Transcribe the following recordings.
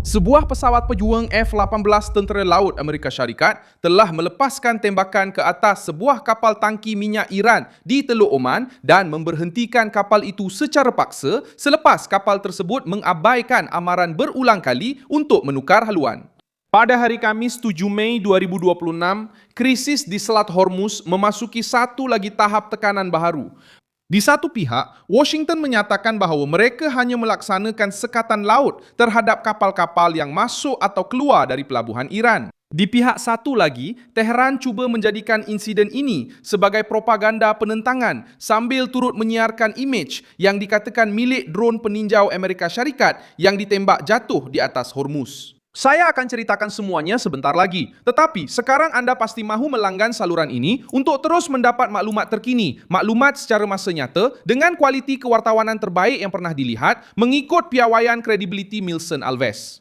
Sebuah pesawat pejuang F-18 Tentera Laut Amerika Syarikat telah melepaskan tembakan ke atas sebuah kapal tangki minyak Iran di Teluk Oman dan memberhentikan kapal itu secara paksa selepas kapal tersebut mengabaikan amaran berulang kali untuk menukar haluan. Pada hari Khamis 7 Mei 2026, krisis di Selat Hormuz memasuki satu lagi tahap tekanan baharu. Di satu pihak, Washington menyatakan bahawa mereka hanya melaksanakan sekatan laut terhadap kapal-kapal yang masuk atau keluar dari pelabuhan Iran. Di pihak satu lagi, Tehran cuba menjadikan insiden ini sebagai propaganda penentangan sambil turut menyiarkan imej yang dikatakan milik drone peninjau Amerika Syarikat yang ditembak jatuh di atas Hormuz. Saya akan ceritakan semuanya sebentar lagi. Tetapi sekarang anda pasti mahu melanggan saluran ini untuk terus mendapat maklumat terkini, maklumat secara masa nyata dengan kualiti kewartawanan terbaik yang pernah dilihat mengikut piawaian kredibiliti Milson Alves.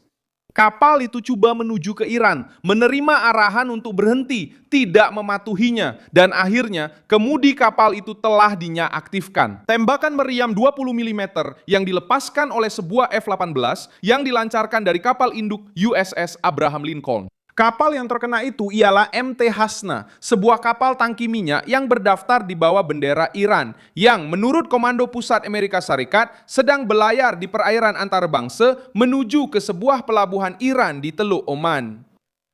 Kapal itu cuba menuju ke Iran, menerima arahan untuk berhenti, tidak mematuhinya, dan akhirnya kemudi kapal itu telah dinonaktifkan. Tembakan meriam 20 mm yang dilepaskan oleh sebuah F-18 yang dilancarkan dari kapal induk USS Abraham Lincoln. Kapal yang terkena itu ialah MT Hasna, sebuah kapal tangki minyak yang berdaftar di bawah bendera Iran, yang menurut Komando Pusat Amerika Serikat sedang berlayar di perairan antarabangsa menuju ke sebuah pelabuhan Iran di Teluk Oman.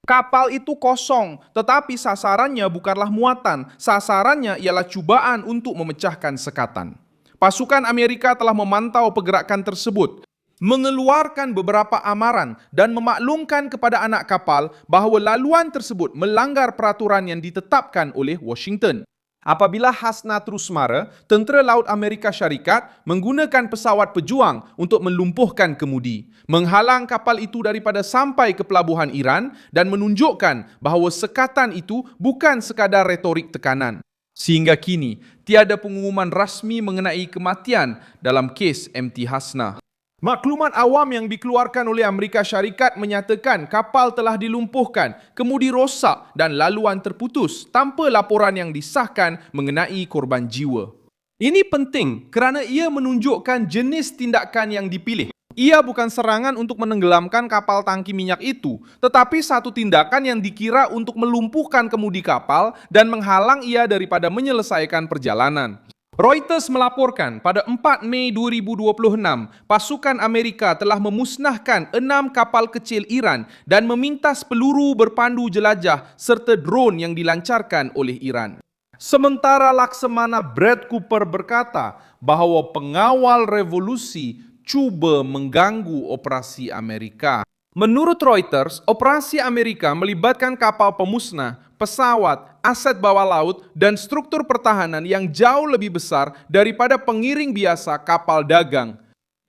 Kapal itu kosong, tetapi sasarannya bukanlah muatan, sasarannya ialah cubaan untuk memecahkan sekatan. Pasukan Amerika telah memantau pergerakan tersebut, mengeluarkan beberapa amaran dan memaklumkan kepada anak kapal bahawa laluan tersebut melanggar peraturan yang ditetapkan oleh Washington. Apabila Hasna terus mara, Tentera Laut Amerika Syarikat menggunakan pesawat pejuang untuk melumpuhkan kemudi, menghalang kapal itu daripada sampai ke pelabuhan Iran dan menunjukkan bahawa sekatan itu bukan sekadar retorik tekanan. Sehingga kini, tiada pengumuman rasmi mengenai kematian dalam kes MT Hasna. Maklumat awam yang dikeluarkan oleh Amerika Syarikat menyatakan kapal telah dilumpuhkan, kemudi rosak dan laluan terputus tanpa laporan yang disahkan mengenai korban jiwa. Ini penting kerana ia menunjukkan jenis tindakan yang dipilih. Ia bukan serangan untuk menenggelamkan kapal tangki minyak itu, tetapi satu tindakan yang dikira untuk melumpuhkan kemudi kapal dan menghalang ia daripada menyelesaikan perjalanan. Reuters melaporkan pada 4 Mei 2026, pasukan Amerika telah memusnahkan 6 kapal kecil Iran dan memintas peluru berpandu jelajah serta drone yang dilancarkan oleh Iran. Sementara Laksamana Brad Cooper berkata bahawa pengawal revolusi cuba mengganggu operasi Amerika. Menurut Reuters, operasi Amerika melibatkan kapal pemusnah, pesawat, aset bawah laut, dan struktur pertahanan yang jauh lebih besar daripada pengiring biasa kapal dagang.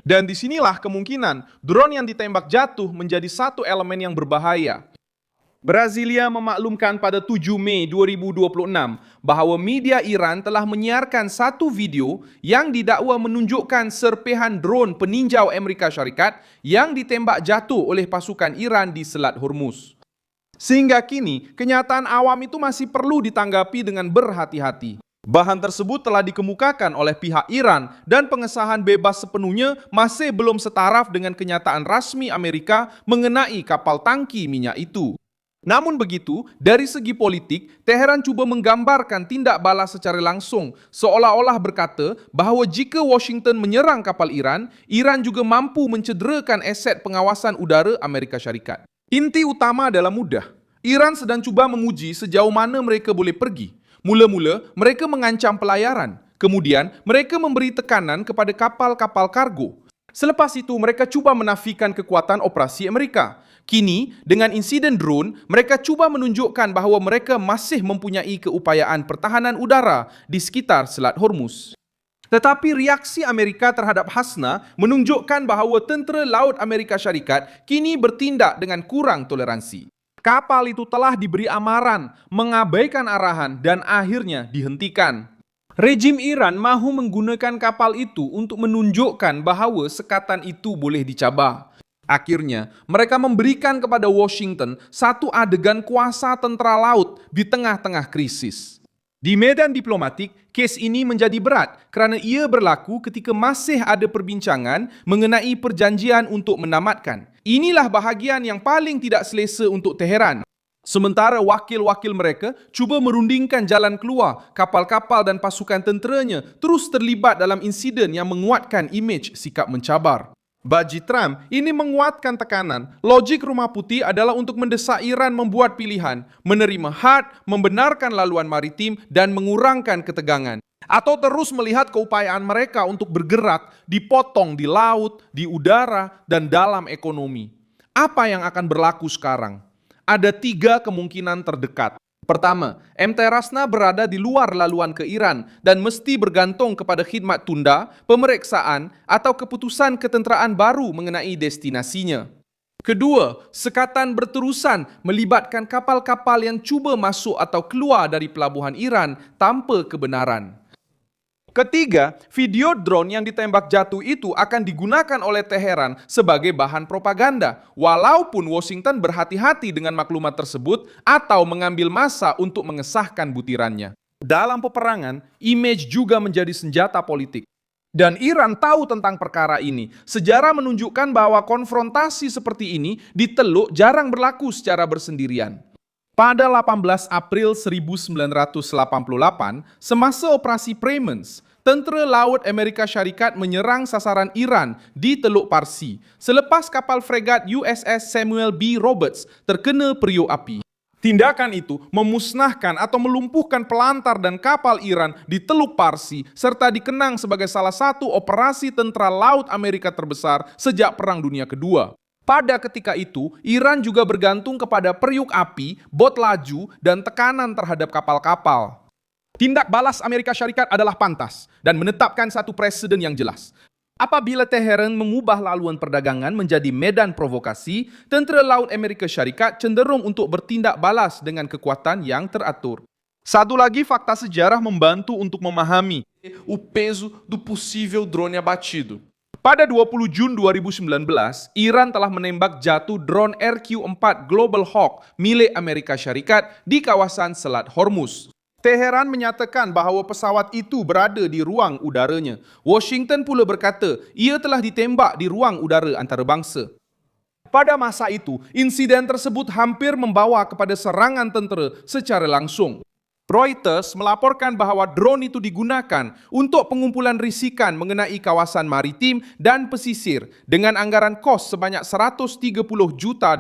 Dan disinilah kemungkinan drone yang ditembak jatuh menjadi satu elemen yang berbahaya. Brasilia memaklumkan pada 7 Mei 2026 bahawa media Iran telah menyiarkan satu video yang didakwa menunjukkan serpihan drone peninjau Amerika Syarikat yang ditembak jatuh oleh pasukan Iran di Selat Hormuz. Sehingga kini, kenyataan awam itu masih perlu ditanggapi dengan berhati-hati. Bahan tersebut telah dikemukakan oleh pihak Iran dan pengesahan bebas sepenuhnya masih belum setaraf dengan kenyataan rasmi Amerika mengenai kapal tangki minyak itu. Namun begitu, dari segi politik, Tehran cuba menggambarkan tindak balas secara langsung, seolah-olah berkata bahawa jika Washington menyerang kapal Iran, Iran juga mampu mencederakan aset pengawasan udara Amerika Syarikat. Inti utama adalah mudah. Iran sedang cuba menguji sejauh mana mereka boleh pergi. Mula-mula, mereka mengancam pelayaran. Kemudian, mereka memberi tekanan kepada kapal-kapal kargo. Selepas itu, mereka cuba menafikan kekuatan operasi Amerika. Kini, dengan insiden drone, mereka cuba menunjukkan bahawa mereka masih mempunyai keupayaan pertahanan udara di sekitar Selat Hormuz. Tetapi reaksi Amerika terhadap Hasna menunjukkan bahawa Tentera Laut Amerika Syarikat kini bertindak dengan kurang toleransi. Kapal itu telah diberi amaran, mengabaikan arahan dan akhirnya dihentikan. Rejim Iran mahu menggunakan kapal itu untuk menunjukkan bahawa sekatan itu boleh dicabar. Akhirnya, mereka memberikan kepada Washington satu adegan kuasa tentera laut di tengah-tengah krisis. Di medan diplomatik, kes ini menjadi berat kerana ia berlaku ketika masih ada perbincangan mengenai perjanjian untuk menamatkan. Inilah bahagian yang paling tidak selesa untuk Teheran. Sementara wakil-wakil mereka cuba merundingkan jalan keluar, kapal-kapal dan pasukan tenteranya terus terlibat dalam insiden yang menguatkan imej sikap mencabar. Bagi Trump, ini menguatkan tekanan. Logik Rumah Putih adalah untuk mendesak Iran membuat pilihan, menerima had, membenarkan laluan maritim dan mengurangkan ketegangan. Atau terus melihat keupayaan mereka untuk bergerak, dipotong di laut, di udara, dan dalam ekonomi. Apa yang akan berlaku sekarang? Ada 3 kemungkinan terdekat. Pertama, MT Rasna berada di luar laluan ke Iran dan mesti bergantung kepada khidmat tunda, pemeriksaan atau keputusan ketenteraan baru mengenai destinasinya. Kedua, sekatan berterusan melibatkan kapal-kapal yang cuba masuk atau keluar dari pelabuhan Iran tanpa kebenaran. Ketiga, video drone yang ditembak jatuh itu akan digunakan oleh Teheran sebagai bahan propaganda, walaupun Washington berhati-hati dengan maklumat tersebut atau mengambil masa untuk mengesahkan butirannya. Dalam peperangan, imej juga menjadi senjata politik. Dan Iran tahu tentang perkara ini. Sejarah menunjukkan bahwa konfrontasi seperti ini di Teluk jarang berlaku secara bersendirian. Pada 18 April 1988, semasa operasi Premiers, tentera laut Amerika Syarikat menyerang sasaran Iran di Teluk Parsi selepas kapal fregat USS Samuel B. Roberts terkena periuk api. Tindakan itu memusnahkan atau melumpuhkan pelantar dan kapal Iran di Teluk Parsi serta dikenang sebagai salah satu operasi tentera laut Amerika terbesar sejak Perang Dunia Kedua. Pada ketika itu, Iran juga bergantung kepada periuk api, bot laju, dan tekanan terhadap kapal-kapal. Tindak balas Amerika Syarikat adalah pantas dan menetapkan satu presiden yang jelas. Apabila Teheran mengubah laluan perdagangan menjadi medan provokasi, tentera laut Amerika Syarikat cenderung untuk bertindak balas dengan kekuatan yang teratur. Satu lagi fakta sejarah membantu untuk memahami o peso do possível drone abatido. Pada 20 Jun 2019, Iran telah menembak jatuh drone RQ-4 Global Hawk milik Amerika Syarikat di kawasan Selat Hormuz. Teheran menyatakan bahawa pesawat itu berada di ruang udaranya. Washington pula berkata ia telah ditembak di ruang udara antarabangsa. Pada masa itu, insiden tersebut hampir membawa kepada serangan tentera secara langsung. Reuters melaporkan bahawa drone itu digunakan untuk pengumpulan risikan mengenai kawasan maritim dan pesisir dengan anggaran kos sebanyak $130 juta.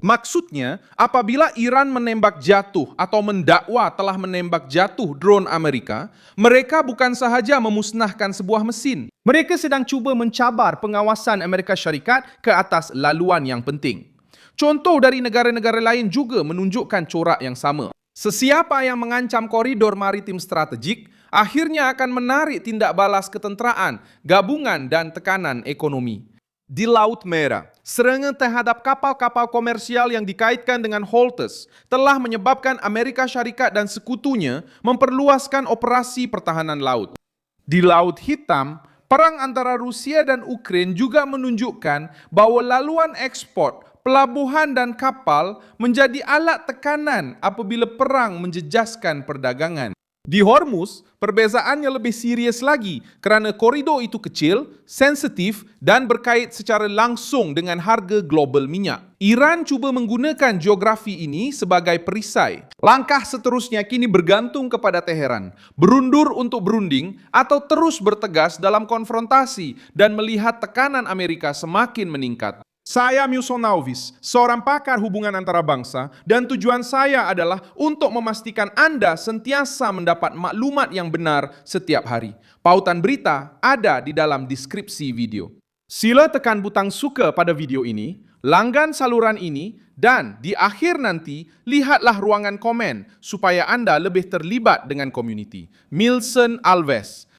Maksudnya, apabila Iran menembak jatuh atau mendakwa telah menembak jatuh drone Amerika, mereka bukan sahaja memusnahkan sebuah mesin. Mereka sedang cuba mencabar pengawasan Amerika Syarikat ke atas laluan yang penting. Contoh dari negara-negara lain juga menunjukkan corak yang sama. Sesiapa yang mengancam koridor maritim strategik, akhirnya akan menarik tindak balas ketenteraan, gabungan dan tekanan ekonomi. Di Laut Merah, serangan terhadap kapal-kapal komersial yang dikaitkan dengan Houthis telah menyebabkan Amerika Syarikat dan sekutunya memperluaskan operasi pertahanan laut. Di Laut Hitam, perang antara Rusia dan Ukraina juga menunjukkan bahawa laluan ekspor, pelabuhan dan kapal menjadi alat tekanan apabila perang menjejaskan perdagangan. Di Hormuz, perbezaannya lebih serius lagi kerana koridor itu kecil, sensitif dan berkait secara langsung dengan harga global minyak. Iran cuba menggunakan geografi ini sebagai perisai. Langkah seterusnya kini bergantung kepada Teheran, berundur untuk berunding atau terus bertegas dalam konfrontasi dan melihat tekanan Amerika semakin meningkat. Saya Milson Alves, seorang pakar hubungan antarabangsa, dan tujuan saya adalah untuk memastikan Anda sentiasa mendapat maklumat yang benar setiap hari. Pautan berita ada di dalam deskripsi video. Sila tekan butang suka pada video ini, langgan saluran ini, dan di akhir nanti, lihatlah ruangan komen supaya Anda lebih terlibat dengan komuniti. Milson Alves,